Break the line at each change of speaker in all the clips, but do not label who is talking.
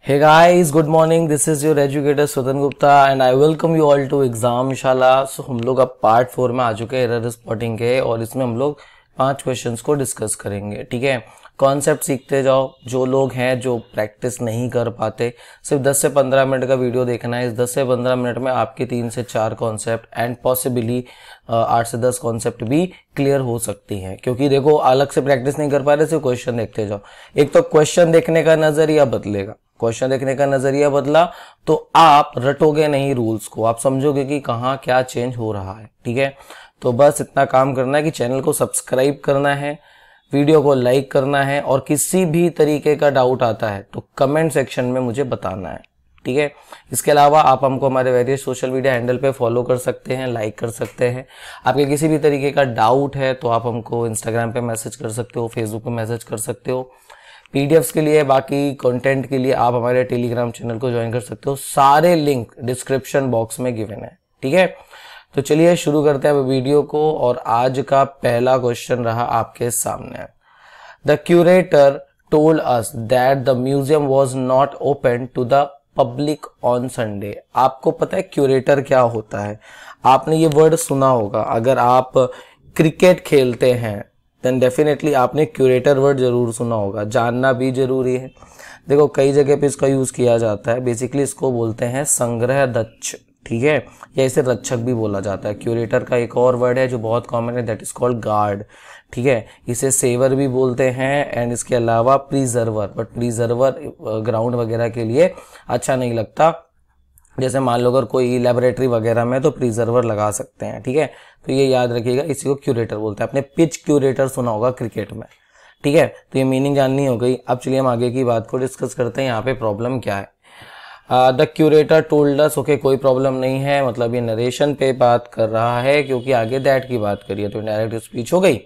Hey guys, good morning. This is your educator Sudan Gupta and I welcome you all to exam इंशाल्लाह। सो हम लोग अब part 4 में आ चुके हैं एरर स्पॉटिंग के और इसमें हम लोग 5 क्वेश्चंस को डिस्कस करेंगे। ठीक है, कॉन्सेप्ट सीखते जाओ। जो लोग हैं जो प्रैक्टिस नहीं कर पाते, सिर्फ 10 से 15 मिनट का वीडियो देखना है। इस 10 से 15 मिनट में आपके 3 से 4 कॉन्सेप्ट एंड पॉसिबली 8 से 10 कॉन्सेप्ट भी क्लियर हो सकती हैं। क्योंकि देखो, अलग से प्रैक्टिस नहीं कर पा रहे, सिर्फ क्वेश्चन देखते जाओ। एक तो क्वेश्चन देखने का नजरिया बदलेगा, क्वेश्चन देखने का नजरिया बदला तो आप रटोगे नहीं रूल्स को, आप समझोगे कि कहाँ क्या चेंज हो रहा है। ठीक है, तो बस इतना काम करना है कि चैनल को सब्सक्राइब करना है, वीडियो को लाइक करना है और किसी भी तरीके का डाउट आता है तो कमेंट सेक्शन में मुझे बताना है। ठीक है, इसके अलावा आप हमको हमारे वेरियस सोशल मीडिया हैंडल पे फॉलो कर सकते हैं, लाइक कर सकते हैं। आपके किसी भी तरीके का डाउट है तो आप हमको इंस्टाग्राम पे मैसेज कर सकते हो, फेसबुक पे मैसेज कर सकते हो। पीडीएफ्स के लिए, बाकी कंटेंट के लिए आप हमारे टेलीग्राम चैनल को ज्वाइन कर सकते हो। सारे लिंक डिस्क्रिप्शन बॉक्स में गिवन है। ठीक है, तो चलिए शुरू करते हैं वीडियो को। और आज का पहला क्वेश्चन रहा आपके सामने। The curator told us that the museum was not open to the public on Sunday. आपको पता है क्यूरेटर क्या होता है? आपने ये वर्ड सुना होगा। अगर आप क्रिकेट खेलते हैं देन डेफिनेटली आपने क्यूरेटर वर्ड जरूर सुना होगा, जानना भी जरूरी है। देखो, कई जगह पे इसका यूज किया जाता है। बेसिकली इसको बोलते हैं संग्रहदक्ष। ठीक है, या इसे रक्षक भी बोला जाता है। क्यूरेटर का एक और वर्ड है जो बहुत कॉमन है, दैट इज कॉल्ड गार्ड। ठीक है, इसे सेवर भी बोलते हैं एंड इसके अलावा प्रिजर्वर। बट प्रिजर्वर ग्राउंड वगैरह के लिए अच्छा नहीं लगता। जैसे मान लो अगर कोई लैबोरेटरी वगैरह में तो प्रिजर्वर लगा सकते हैं। ठीक है, तो ये याद रखिएगा, इसी को क्यूरेटर बोलते हैं। आपने पिच क्यूरेटर सुना होगा क्रिकेट में। ठीक है, तो ये मीनिंग जाननी हो गई। अब चलिए हम आगे की बात को डिस्कस करते हैं। यहाँ पे प्रॉब्लम क्या है? The curator told us. Okay, कोई प्रॉब्लम नहीं है, मतलब ये नरेशन पे बात कर रहा है क्योंकि आगे दैट की बात करिए तो डायरेक्ट स्पीच हो गई।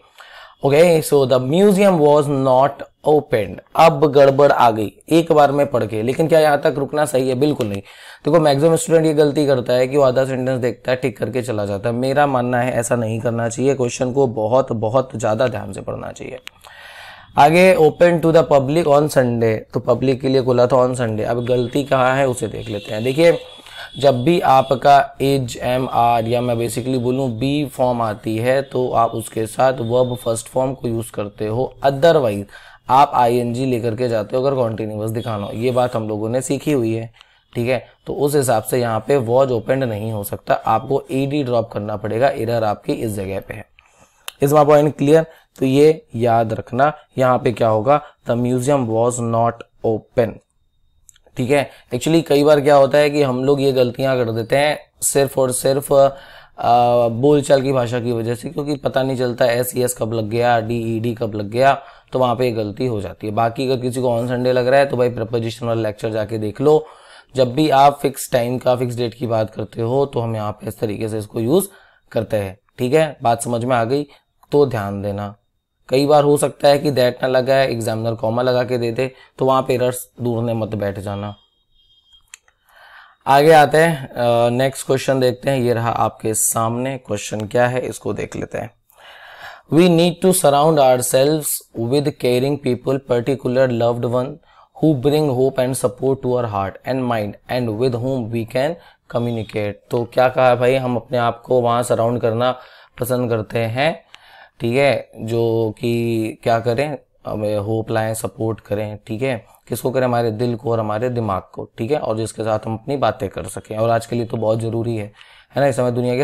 Okay, so the museum was not opened. अब गड़बड़ आ गई एक बार में पढ़ के, लेकिन क्या यहाँ तक रुकना सही है? बिल्कुल नहीं। देखो, मैक्सिमम स्टूडेंट ये गलती करता है कि वो आधा सेंटेंस देखता है, टिक करके चला जाता है। मेरा मानना है ऐसा नहीं करना चाहिए। क्वेश्चन को बहुत बहुत ज्यादा ध्यान से पढ़ना चाहिए। आगे, open to the public on Sunday, तो पब्लिक के लिए खुला था ऑन संडे। अब गलती कहाँ है उसे देख लेते हैं। देखिए, जब भी आपका एज एम आर या मैं बेसिकली बोलूँ बी फॉर्म आती है तो आप उसके साथ वर्ब फर्स्ट फॉर्म को यूज करते हो। अदरवाइज आप आईएनजी लेकर के जाते हो अगर कॉन्टिन्यूअस दिखाना हो। ये बात हम लोगों ने सीखी हुई है। ठीक है, तो उस हिसाब से यहाँ पे वॉज ओपेंड नहीं हो सकता, आपको एडी ड्रॉप करना पड़ेगा। एरर आपकी इस जगह पे है। Is my point clear? तो ये याद रखना, यहाँ पे क्या होगा? The museum was not open. ठीक है, एक्चुअली कई बार क्या होता है कि हम लोग ये गलतियां कर देते हैं सिर्फ और सिर्फ बोलचाल की भाषा की वजह से, क्योंकि पता नहीं चलता एस कब लग गया, डी कब लग गया, तो वहां पे गलती हो जाती है। बाकी अगर किसी को ऑन संडे लग रहा है तो भाई प्रपोजिशन वाला लेक्चर जाके देख लो। जब भी आप फिक्स टाइम का, फिक्स डेट की बात करते हो तो हम यहाँ पे इस तरीके से इसको यूज करते हैं। ठीक है, बात समझ में आ गई? तो ध्यान देना। कई बार हो सकता है कि दैट ना लगा है, एग्जामिनर कॉमा लगा के दे दे, तो वहां पे एरर्स ढूंढने मत बैठ जाना। आगे आते हैं, नेक्स्ट क्वेश्चन देखते हैं। ये रहा आपके सामने। क्वेश्चन क्या है इसको देख लेते हैं। We need to surround ourselves with caring people, particular loved one who bring hope and support to our heart and mind and with whom we can communicate। तो क्या कहा है भाई? हम अपने आप को वहां सराउंड करना पसंद करते हैं। ठीक है, जो कि क्या करें? हमें होप लाएं, सपोर्ट करें। ठीक है, किसको करें? हमारे दिल को और हमारे दिमाग को। ठीक है, और जिसके साथ हम अपनी बातें कर सकें। और आज के लिए तो बहुत जरूरी है ना। इस समय दुनिया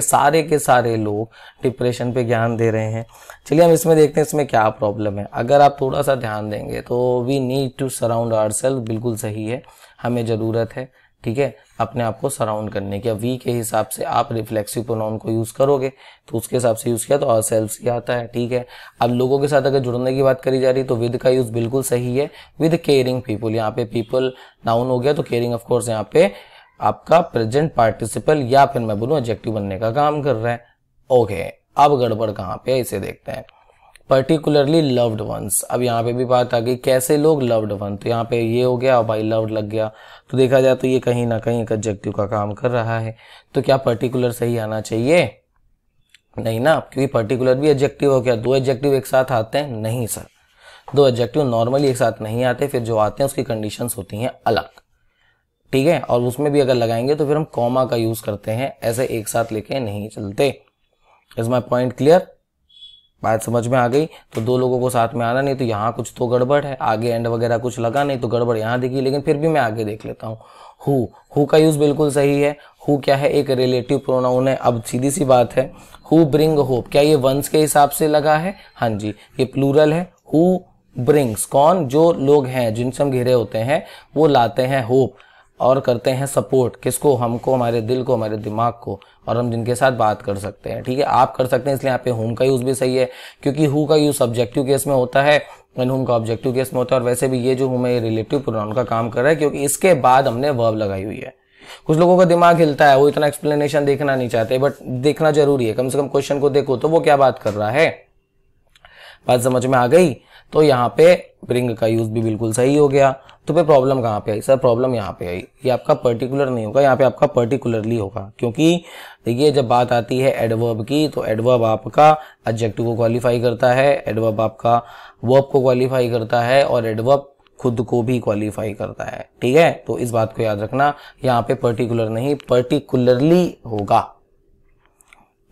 के सारे लोग डिप्रेशन पे ध्यान दे रहे हैं। चलिए हम इसमें देखते हैं इसमें क्या प्रॉब्लम है। अगर आप थोड़ा सा ध्यान देंगे तो we need to surround ourself बिल्कुल सही है, हमें जरूरत है। ठीक है, अपने आप को सराउंड करने की। वी के हिसाब से आप रिफ्लेक्सिव प्रोनाउन को यूज करोगे तो उसके हिसाब से यूज किया तो आवरसेल्व्स ही आता है। ठीक है, अब लोगों के साथ अगर जुड़ने की बात करी जा रही तो विद का यूज बिल्कुल सही है। विद केयरिंग पीपल, यहाँ पे पीपल नाउन हो गया तो केयरिंग ऑफ कोर्स यहाँ पे आपका प्रेजेंट पार्टिसिपल या फिर मैं बोलूं एडजेक्टिव बनने का काम कर रहा है। ओके, अब गड़बड़ कहाँ पे है इसे देखते हैं। पर्टिकुलरली लव्ड वंस, अब यहाँ पे भी बात आ गई कैसे लोग लव्ड वन, तो यहाँ पे ये हो गया और भाई लव्ड लग गया, तो देखा जाए तो ये कहीं ना कहीं एक एडजेक्टिव का काम कर रहा है। तो क्या पर्टिकुलर सही आना चाहिए? नहीं ना, क्योंकि पर्टिकुलर भी एडजेक्टिव हो गया। दो एडजेक्टिव एक साथ आते हैं? नहीं सर, दो एडजेक्टिव नॉर्मली एक साथ नहीं आते, फिर जो आते हैं उसकी कंडीशंस होती हैं अलग। ठीक है, और उसमें भी अगर लगाएंगे तो फिर हम कॉमा का यूज करते हैं, ऐसे एक साथ लेके नहीं चलते। Is my point clear? बात समझ में आ गई? तो दो लोगों को साथ में आना नहीं, तो यहाँ कुछ तो गड़बड़ है, आगे एंड वगैरह कुछ लगा नहीं तो गड़बड़ यहाँ दिखी, लेकिन फिर भी मैं आगे देख लेता हूँ। हु का यूज बिल्कुल सही है। हु क्या है? एक रिलेटिव प्रोनाउन है। अब सीधी सी बात है, हु ब्रिंग होप, क्या ये वंस के हिसाब से लगा है? हाँ जी, ये प्लूरल है। हु ब्रिंग्स, कौन? जो लोग हैं जिनसे हम घिरे होते हैं वो लाते हैं होप और करते हैं सपोर्ट, किसको? हमको, हमारे दिल को, हमारे दिमाग को, और हम जिनके साथ बात कर सकते हैं। ठीक है, आप कर सकते हैं, इसलिए यहाँ पे हुम का यूज भी सही है, क्योंकि हु का यूज सब्जेक्टिव केस में होता है एंड हुम का ऑब्जेक्टिव केस में होता है। और वैसे भी ये जो हुम है ये रिलेटिव प्रोनाउन का काम कर रहा है, क्योंकि इसके बाद हमने वर्ब लगाई हुई है। कुछ लोगों का दिमाग हिलता है, वो इतना एक्सप्लेनेशन देखना नहीं चाहते, बट देखना जरूरी है, कम से कम क्वेश्चन को देखो तो वो क्या बात कर रहा है। बात समझ में आ गई? तो यहाँ पे ब्रिंग का यूज भी बिल्कुल सही हो गया। तो फिर प्रॉब्लम कहाँ पे आई? सर प्रॉब्लम यहाँ पे आई, ये आपका पर्टिकुलर नहीं होगा, यहाँ पे आपका पर्टिकुलरली होगा, क्योंकि देखिए जब बात आती है एडवर्ब की, तो एडवर्ब आपका एडजेक्टिव को क्वालिफाई करता है, एडवर्ब आपका वर्ब को क्वालिफाई करता है, और एडवर्ब खुद को भी क्वालिफाई करता है। ठीक है, तो इस बात को याद रखना, यहाँ पे पर्टिकुलर नहीं पर्टिकुलरली होगा,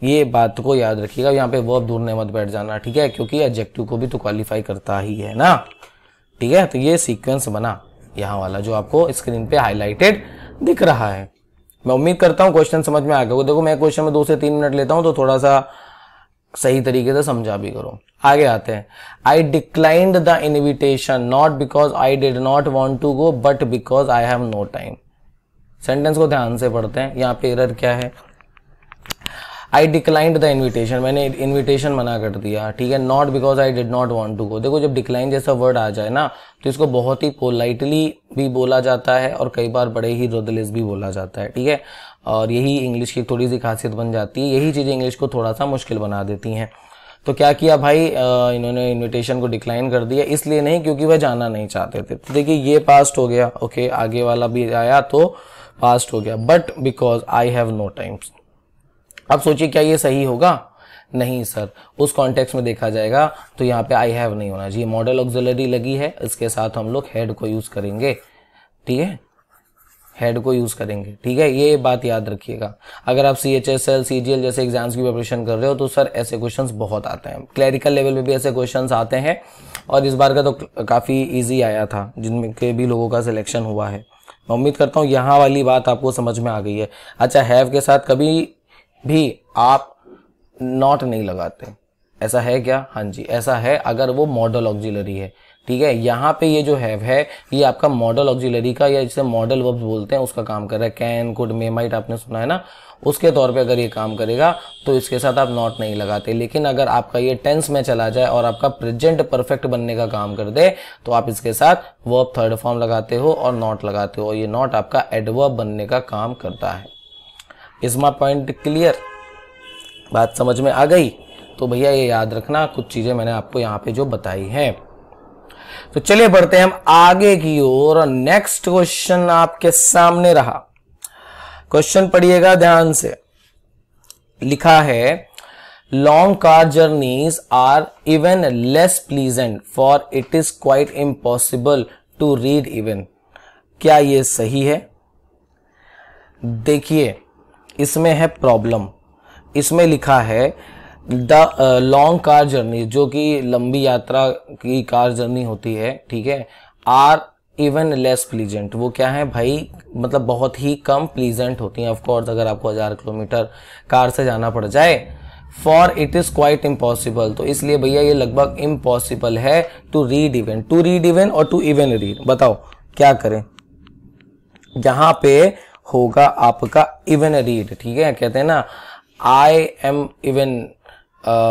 ये बात को याद रखिएगा। यहाँ पे वर्ब ढूंढने मत बैठ जाना, ठीक है, क्योंकि एडजेक्टिव को भी तो क्वालिफाई करता ही है ना। ठीक है, तो ये सीक्वेंस बना यहाँ वाला जो आपको स्क्रीन पे हाईलाइटेड दिख रहा है। मैं उम्मीद करता हूँ क्वेश्चन समझ में आ गया। देखो मैं क्वेश्चन में 2 से 3 मिनट लेता हूँ, तो थोड़ा सा सही तरीके से समझा भी करो। आगे आते हैं। I declined the invitation not because I did not want to go but because I have no time. Sentence को ध्यान से पढ़ते हैं। यहाँ पे एरर क्या है? आई डिक्लाइंड द इन्विटेशन, मैंने इन्विटेशन मना कर दिया। ठीक है, not because I did not want to go. देखो जब डिक्लाइन जैसा वर्ड आ जाए ना, तो इसको बहुत ही पोलाइटली भी बोला जाता है और कई बार बड़े ही रुदलेस भी बोला जाता है। ठीक है, और यही इंग्लिश की थोड़ी सी खासियत बन जाती है, यही चीजें इंग्लिश को थोड़ा सा मुश्किल बना देती हैं। तो क्या किया भाई, इन्होंने इन्विटेशन को डिक्लाइन कर दिया, इसलिए नहीं क्योंकि वह जाना नहीं चाहते थे। तो देखिए ये पास्ट हो गया, ओके, आगे वाला भी आया तो पास्ट हो गया, but because I have no time. अब सोचिए क्या ये सही होगा? नहीं सर, उस कॉन्टेक्स्ट में देखा जाएगा तो यहाँ पे आई हैव नहीं होना चाहिए, मॉडल ऑक्सिलरी लगी है, इसके साथ हम लोग हेड को यूज करेंगे। ठीक है, हेड को यूज करेंगे। ठीक है, ये बात याद रखिएगा। अगर आप CHSL CGL जैसे एग्जाम्स की प्रिपरेशन कर रहे हो तो सर ऐसे क्वेश्चंस बहुत आते हैं, क्लरिकल लेवल पे भी ऐसे क्वेश्चंस आते हैं, और इस बार का तो काफी इजी आया था, जिनमें के भी लोगों का सिलेक्शन हुआ है। मैं उम्मीद करता हूँ यहाँ वाली बात आपको समझ में आ गई है। अच्छा, हैव के साथ कभी भी आप नॉट नहीं लगाते, ऐसा है क्या? हाँ जी, ऐसा है अगर वो मॉडल ऑक्सिलरी है। ठीक है, यहाँ पे ये जो हैव है ये आपका मॉडल ऑक्सिलरी का, या जिसे मॉडल वर्ब्स बोलते हैं, उसका काम कर रहा है। कैन, कुड, मे, माइट आपने सुना है ना, उसके तौर पे अगर ये काम करेगा तो इसके साथ आप नॉट नहीं लगाते। लेकिन अगर आपका ये टेंस में चला जाए और आपका प्रेजेंट परफेक्ट बनने का काम कर दे तो आप इसके साथ वर्ब थर्ड फॉर्म लगाते हो और नॉट लगाते हो। ये नॉट आपका एडवर्ब बनने का काम करता है। Is my point clear? बात समझ में आ गई? तो भैया ये याद रखना, कुछ चीजें मैंने आपको यहाँ पे जो बताई हैं। तो चलिए बढ़ते हैं हम आगे की ओर। नेक्स्ट क्वेश्चन आपके सामने रहा, क्वेश्चन पढ़िएगा ध्यान से। लिखा है long car journeys are even less pleasant for it is quite impossible to read even. क्या ये सही है? देखिए इसमें है प्रॉब्लम। इसमें लिखा है द लॉन्ग कार जर्नी, जो कि लंबी यात्रा की कार जर्नी होती है, ठीक है, आर इवन लेस प्लीजेंट। वो क्या है भाई, मतलब बहुत ही कम प्लीजेंट होती हैं। ऑफकोर्स अगर आपको 1000 किलोमीटर कार से जाना पड़ जाए। For it is quite impossible, तो इसलिए भैया ये लगभग इम्पॉसिबल है to read even. To read even और टू इवन रीड, बताओ क्या करें? यहां पे होगा आपका इवन रीड। ठीक है, कहते हैं ना I am even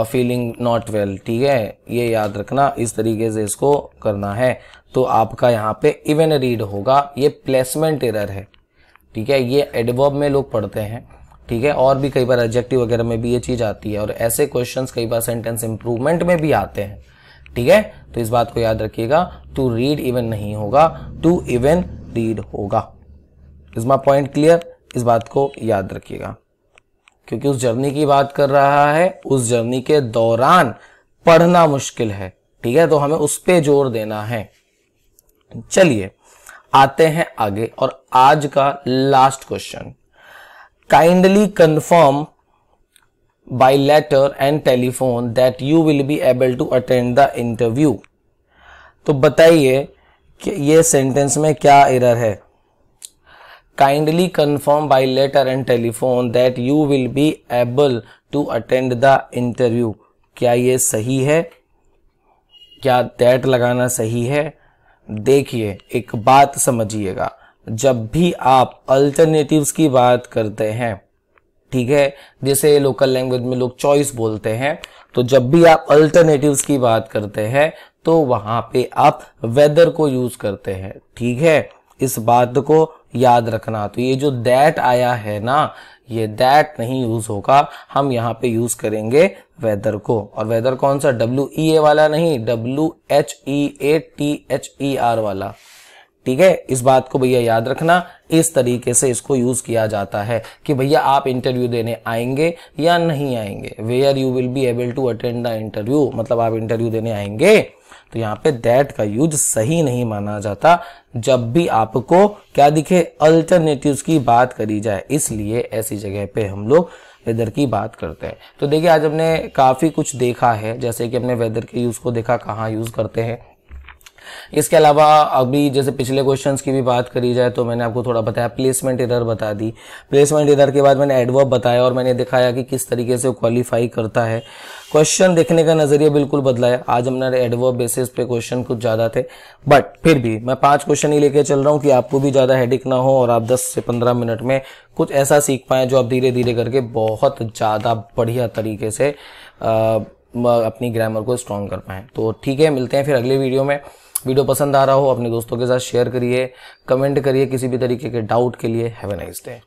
feeling not well. ठीक है, ये याद रखना, इस तरीके से इसको करना है। तो आपका यहाँ पे इवन रीड होगा। ये प्लेसमेंट एरर है। ठीक है, ये एडवर्ब में लोग पढ़ते हैं। ठीक है, और भी कई बार एडजेक्टिव वगैरह में भी ये चीज आती है, और ऐसे क्वेश्चंस कई बार सेंटेंस इंप्रूवमेंट में भी आते हैं। ठीक है, तो इस बात को याद रखिएगा, टू रीड इवन नहीं होगा, टू इवन रीड होगा। Is my point clear? इस बात को याद रखिएगा, क्योंकि उस जर्नी की बात कर रहा है, उस जर्नी के दौरान पढ़ना मुश्किल है। ठीक है, तो हमें उस पे जोर देना है। चलिए आते हैं आगे, और आज का last question, kindly confirm by letter and telephone that you will be able to attend the interview। तो बताइए कि ये सेंटेंस में क्या एरर है। Kindly confirm by letter and telephone that you will be able to attend the interview, क्या ये सही है? क्या दैट लगाना सही है? देखिए एक बात समझिएगा, जब भी आप अल्टरनेटिव्स की बात करते हैं, ठीक है, जैसे लोकल लैंग्वेज में लोग चॉइस बोलते हैं, तो जब भी आप अल्टरनेटिव्स की बात करते हैं तो वहां पे आप वेदर को यूज करते हैं, ठीक है, इस बात को याद रखना। तो ये जो दैट आया है ना, ये दैट नहीं यूज होगा, हम यहाँ पे यूज करेंगे वेदर को। और वेदर कौन सा? WEA वाला नहीं, WHEATHER वाला, ठीक है। इस बात को भैया याद रखना, इस तरीके से इसको यूज किया जाता है कि भैया आप इंटरव्यू देने आएंगे या नहीं आएंगे। Where you will be able to attend the interview, मतलब आप इंटरव्यू देने आएंगे। तो यहाँ पे दैट का यूज सही नहीं माना जाता जब भी आपको क्या दिखे, अल्टरनेटिव्स की बात करी जाए, इसलिए ऐसी जगह पे हम लोग वेदर की बात करते हैं। तो देखिए आज हमने काफी कुछ देखा है, जैसे कि हमने वेदर के यूज को देखा, कहाँ यूज करते हैं। इसके अलावा अभी जैसे पिछले क्वेश्चंस की भी बात करी जाए तो मैंने आपको थोड़ा बताया, प्लेसमेंट एरर बता दी। प्लेसमेंट एरर के बाद मैंने एडवर्ब बताया और मैंने दिखाया कि किस तरीके से वो क्वालिफाई करता है। क्वेश्चन देखने का नजरिया बिल्कुल बदला है। आज हमने एडवर्ब बेसिस पे क्वेश्चन कुछ ज्यादा थे, बट फिर भी मैं 5 क्वेश्चन ही लेके चल रहा हूँ कि आपको भी ज्यादा हेडिक ना हो और आप 10 से 15 मिनट में कुछ ऐसा सीख पाए जो आप धीरे धीरे करके बहुत ज्यादा बढ़िया तरीके से अपनी ग्रामर को स्ट्रॉन्ग कर पाए। तो ठीक है, मिलते हैं फिर अगले वीडियो में। वीडियो पसंद आ रहा हो अपने दोस्तों के साथ शेयर करिए, कमेंट करिए किसी भी तरीके के डाउट के लिए। Have a nice day.